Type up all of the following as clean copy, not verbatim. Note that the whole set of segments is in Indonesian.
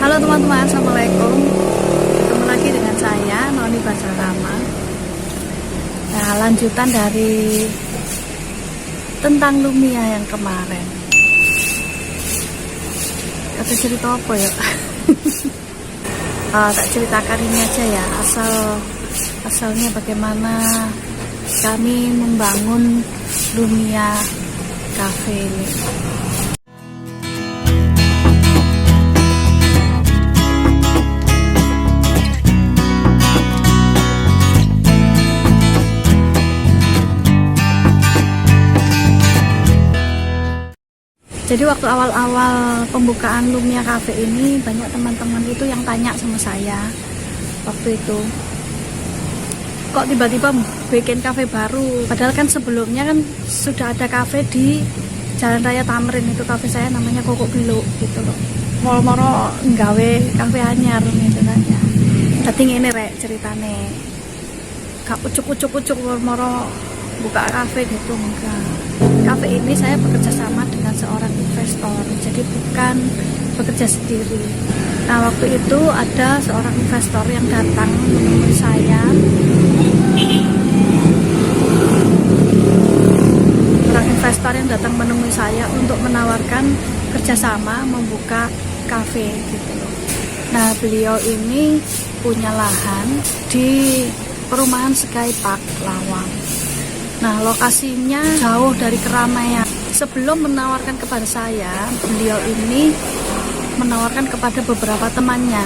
Halo teman-teman, assalamualaikum. Ketemu lagi dengan saya Noni Basarama. Nah, lanjutan dari tentang Lumia yang kemarin. Kata cerita apa ya? Tak ceritakan ini aja ya, asalnya bagaimana kami membangun Lumia Cafe ini. Jadi waktu awal-awal pembukaan Lumia Cafe ini, banyak teman-teman itu yang tanya sama saya waktu itu, kok tiba-tiba bikin kafe baru, padahal kan sebelumnya kan sudah ada kafe di Jalan Raya Tamrin. Itu kafe saya namanya Kokok Beluk gitu loh, moro-moro nggawe kafe anyar gitu kan ya. Tapi ini rek ceritane, gak ucuk-ucuk moro-moro buka kafe gitu, enggak. Kafe ini saya bekerja sama dengan seorang investor, jadi bukan bekerja sendiri. Nah, waktu itu ada seorang investor yang datang menemui saya. Seorang investor yang datang menemui saya untuk menawarkan kerjasama membuka kafe gitu loh. Nah, beliau ini punya lahan di perumahan Sky Park Lawang. Nah, lokasinya jauh dari keramaian. Sebelum menawarkan kepada saya, beliau ini menawarkan kepada beberapa temannya,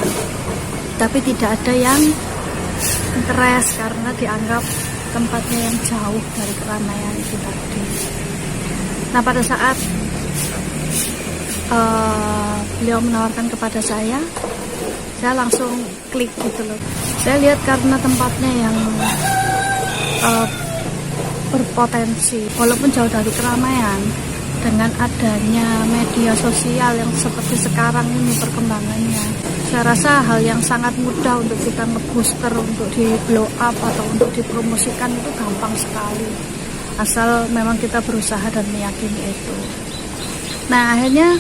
tapi tidak ada yang interest karena dianggap tempatnya yang jauh dari keramaian itu tadi. Nah, pada saat beliau menawarkan kepada saya langsung klik gitu loh. Saya lihat karena tempatnya yang berpotensi, walaupun jauh dari keramaian, dengan adanya media sosial yang seperti sekarang ini perkembangannya, saya rasa hal yang sangat mudah untuk kita nge-booster, untuk di blow up atau untuk dipromosikan itu gampang sekali, asal memang kita berusaha dan meyakini itu. Nah, akhirnya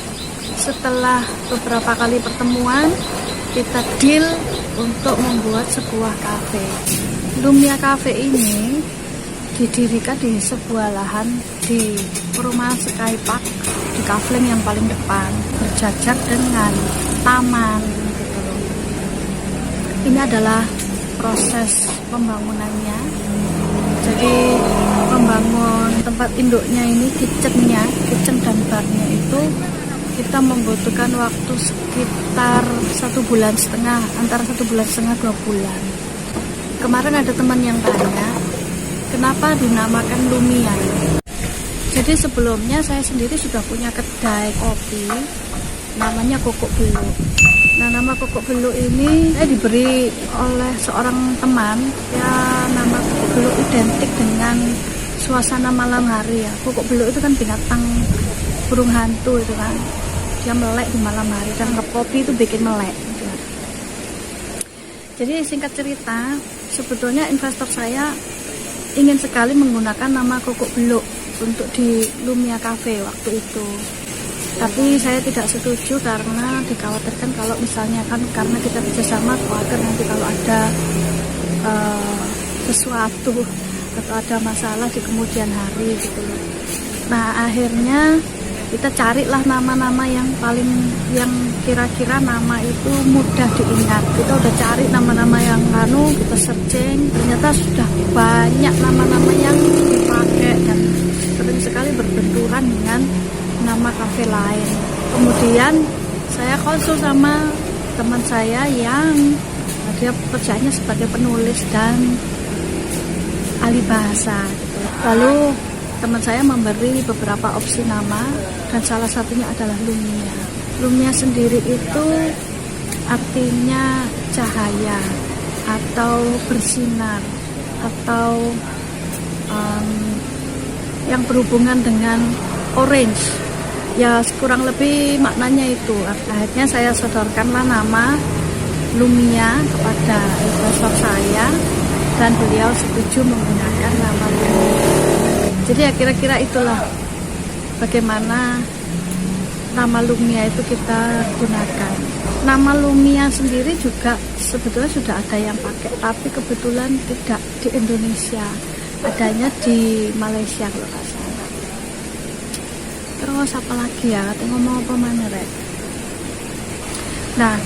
setelah beberapa kali pertemuan, kita deal untuk membuat sebuah kafe. Lumia Cafe ini didirikan di sebuah lahan di perumahan Sky Park di Kavling yang paling depan, berjajar dengan taman gitu loh. Ini adalah proses pembangunannya. Jadi membangun tempat induknya ini, kitchen dan barnya itu kita membutuhkan waktu sekitar 1,5 bulan, antara 1,5 bulan 2 bulan. Kemarin ada teman yang tanya, kenapa dinamakan Lumia? Jadi sebelumnya saya sendiri sudah punya kedai kopi namanya Kokok Beluk. Nah, nama Kokok Beluk ini saya diberi oleh seorang teman. Ya, nama Kokok Beluk identik dengan suasana malam hari ya. Kokok Beluk itu kan binatang burung hantu itu kan. Dia melek di malam hari, dan kopi itu bikin melek gitu. Jadi singkat cerita, sebetulnya investor saya ingin sekali menggunakan nama Kokok Beluk untuk di Lumia Cafe waktu itu. Tapi saya tidak setuju karena dikhawatirkan kalau misalnya kan karena kita kerjasama, khawatir nanti kalau ada sesuatu atau ada masalah di kemudian hari gitu loh. Nah, akhirnya kita carilah nama-nama yang kira-kira nama itu mudah diingat. Kita udah cari nama-nama yang kita searching, ternyata sudah banyak nama-nama yang dipakai dan sering sekali berbenturan dengan nama kafe lain. Kemudian saya konsul sama teman saya yang dia pekerjaannya sebagai penulis dan ahli bahasa gitu. Lalu teman saya memberi beberapa opsi nama dan salah satunya adalah Lumia. Lumia sendiri itu artinya cahaya atau bersinar atau yang berhubungan dengan orange. Ya, kurang lebih maknanya itu. Akhirnya saya sodorkanlah nama Lumia kepada investor saya dan beliau setuju menggunakan nama Lumia. Jadi ya kira-kira itulah bagaimana nama Lumia itu kita gunakan. Nama Lumia sendiri juga sebetulnya sudah ada yang pakai, tapi kebetulan tidak di Indonesia, adanya di Malaysia kalau nggak salah. Terus apa lagi ya, katanya ngomong apa mana Rek? Nah,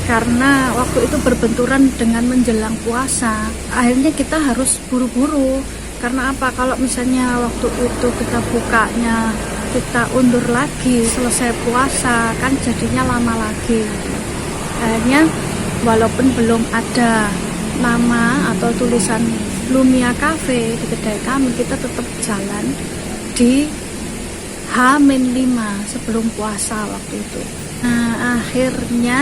karena waktu itu berbenturan dengan menjelang puasa, akhirnya kita harus buru-buru. Karena apa? Kalau misalnya waktu itu kita bukanya kita undur lagi selesai puasa, kan jadinya lama lagi. Akhirnya walaupun belum ada nama atau tulisan Lumia Cafe di kedai kami, kita tetap jalan di H-5 sebelum puasa waktu itu. Nah, akhirnya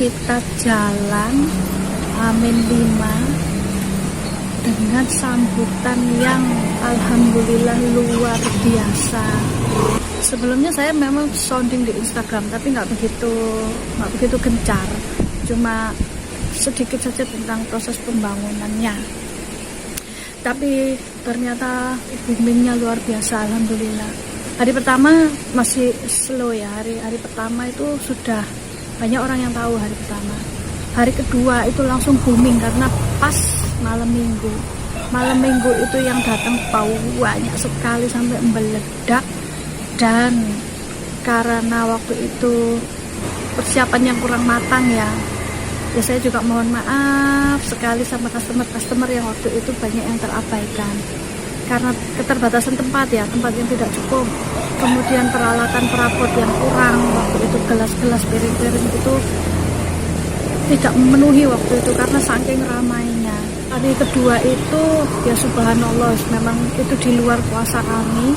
kita jalan H-5 dengan sambutan yang alhamdulillah luar biasa. Sebelumnya saya memang sounding di Instagram, tapi nggak begitu gencar, cuma sedikit saja tentang proses pembangunannya. Tapi ternyata boomingnya luar biasa, alhamdulillah. Hari pertama masih slow ya, hari pertama itu sudah banyak orang yang tahu hari pertama. Hari kedua itu langsung booming karena pas malam minggu. Malam minggu itu yang datang banyak sekali sampai meledak. Dan karena waktu itu persiapan yang kurang matang ya saya juga mohon maaf sekali sama customer yang waktu itu banyak yang terabaikan karena keterbatasan tempat ya, tempat yang tidak cukup, kemudian peralatan perabot yang kurang. Waktu itu gelas-gelas, piring-piring itu tidak memenuhi waktu itu karena saking ramainya. Hari kedua itu ya subhanallah, memang itu di luar kuasa kami.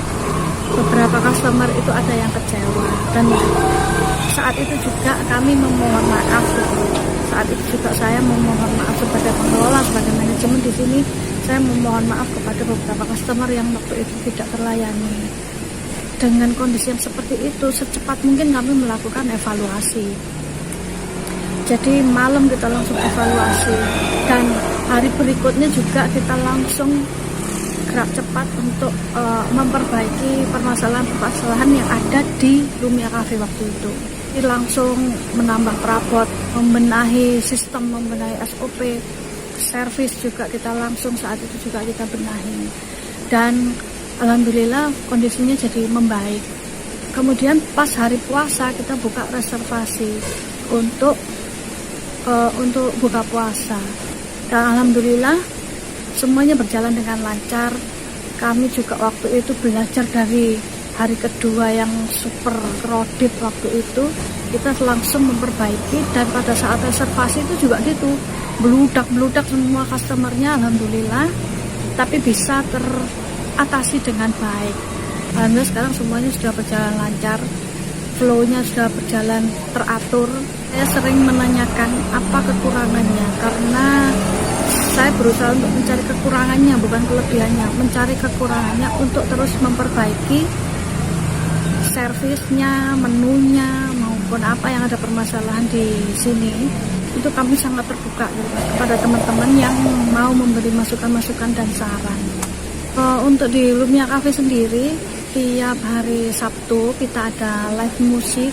Beberapa customer itu ada yang kecewa, dan saat itu juga kami memohon maaf. Saat itu juga saya memohon maaf sebagai pengelola, sebagai manajemen di sini, saya memohon maaf kepada beberapa customer yang waktu itu tidak terlayani. Dengan kondisi yang seperti itu, secepat mungkin kami melakukan evaluasi. Jadi malam kita langsung evaluasi, dan hari berikutnya juga kita langsung gerak cepat untuk memperbaiki permasalahan yang ada di Lumia Cafe waktu itu. Jadi langsung menambah perabot, membenahi sistem, membenahi SOP, servis juga kita langsung saat itu juga kita benahi. Dan alhamdulillah kondisinya jadi membaik. Kemudian pas hari puasa kita buka reservasi untuk buka puasa. Dan alhamdulillah semuanya berjalan dengan lancar. Kami juga waktu itu belajar dari hari kedua yang super crowded waktu itu. Kita langsung memperbaiki, dan pada saat reservasi itu juga gitu, beludak semua customernya alhamdulillah, tapi bisa teratasi dengan baik. Alhamdulillah sekarang semuanya sudah berjalan lancar, flow-nya sudah berjalan teratur. Saya sering menanyakan apa kekurangannya, karena saya berusaha untuk mencari kekurangannya, bukan kelebihannya, mencari kekurangannya untuk terus memperbaiki servisnya, menunya, maupun apa yang ada permasalahan di sini. Itu kami sangat terbuka kepada teman-teman yang mau memberi masukan-masukan dan saran. Untuk di Lumia Cafe sendiri, tiap hari Sabtu kita ada live musik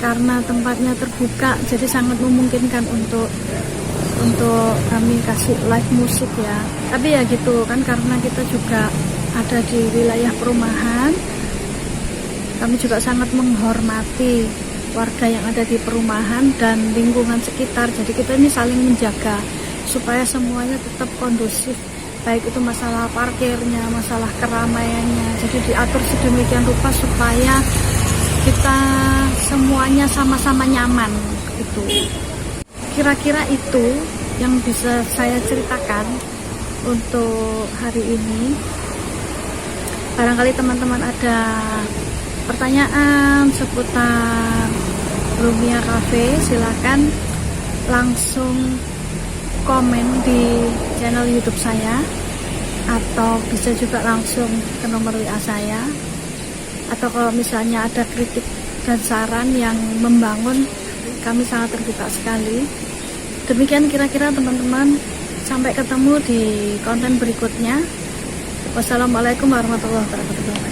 karena tempatnya terbuka, jadi sangat memungkinkan untuk kami kasih live musik ya. Tapi ya gitu kan, karena kita juga ada di wilayah perumahan, kami juga sangat menghormati warga yang ada di perumahan dan lingkungan sekitar. Jadi kita ini saling menjaga supaya semuanya tetap kondusif, baik itu masalah parkirnya, masalah keramaiannya. Jadi diatur sedemikian rupa supaya kita semuanya sama-sama nyaman gitu. Kira-kira itu yang bisa saya ceritakan untuk hari ini. Barangkali teman-teman ada pertanyaan seputar Lumia Cafe, silakan langsung komen di channel YouTube saya, atau bisa juga langsung ke nomor WA saya. Atau kalau misalnya ada kritik dan saran yang membangun, kami sangat terbuka sekali. Demikian kira-kira teman-teman, sampai ketemu di konten berikutnya. Wassalamualaikum warahmatullahi wabarakatuh.